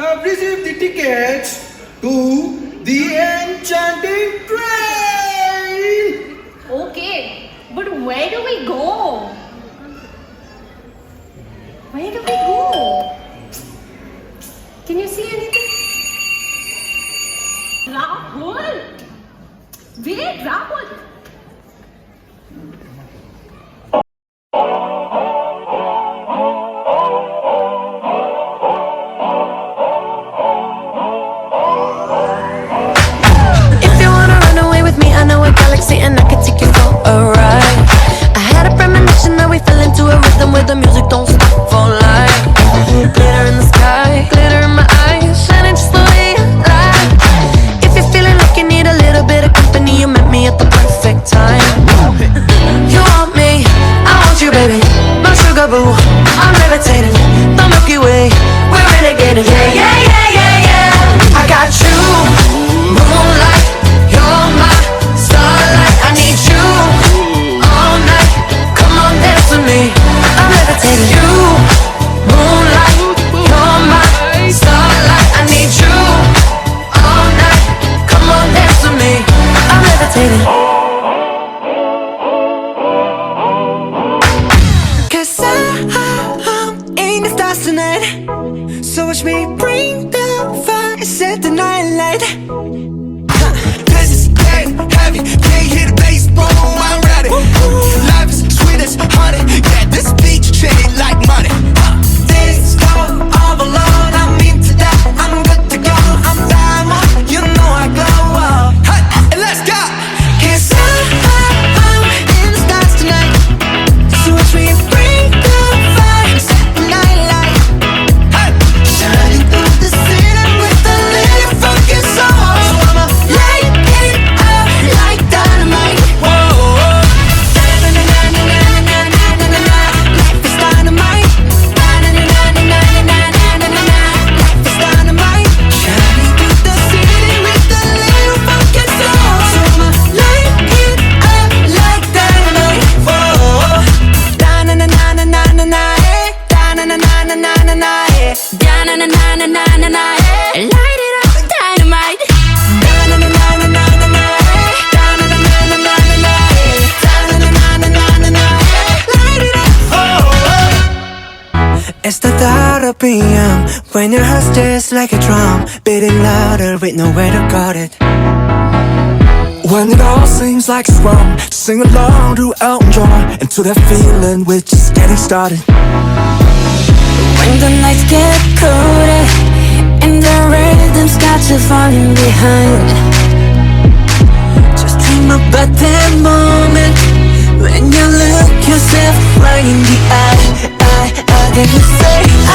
have received the tickets to the Enchanting train. Okay, but where do we go? Where do we go? Can you see anything? Rahul! Wait, Rahul! If you wanna run away with me, I know a galaxy and I can take you for a ride. I had a premonition that we fell into a rhythm where the music don't stop for life. Glitter in the sky, glitter in my eyes, shining just the way I like. If you're feeling like you need a little bit of company, you met me at the perfect time. You want me, I want you, baby. My sugar boo, I'm levitating. The Milky Way, we're renegading. Yeah, yeah, yeah, yeah, yeah. I got you, moonlight. You're my starlight. I need you all night. Come on, dance with me. I'm levitating. You, moonlight. You're my starlight. I need you all night. Come on, dance with me. I'm levitating. 'Cause I'm in the stars tonight. So watch me bring the fire, set the night light. This is dead heavy, can't hear the bass, boom, I'm ready. Life is sweet as honey, yeah, this beat chain like money. This go all alone, I'm into that, I'm good to go, I'm diamond, you know I glow. Hey, let's go. 'Cause I'm in the stars tonight. So watch me bring the fire, set the night light. Hey, Shining through the city with a little funky soul. So I'ma light it up like dynamite. whoa, Na-na-na-na-na-na-na-na-na-na. Life is dynamite. Na-na-na-na-na-na-na-na-na. Life is dynamite. Shining through the city with a little funky soul. So I'ma light it up like dynamite. whoa. Da-na-na-na-na-na-na, eh. Da-na-na-na-na-na-na, eh. Da-na-na-na-na-na-na, eh. Light it up, dynamite. Da-na-na-na-na-na-na, eh. Da-na-na-na-na-na-na, eh. Da-na-na-na-na-na-na, eh. Light it up. It's the thought of PM when your heart just like a drum, beating louder with nowhere to guard it. When it all seems like it's wrong, sing along to Elton John, into that feeling we're just getting started. When the nights get colder and the rhythm's got you falling behind, Just dream about that moment when you look yourself right in the eye. Then you say, I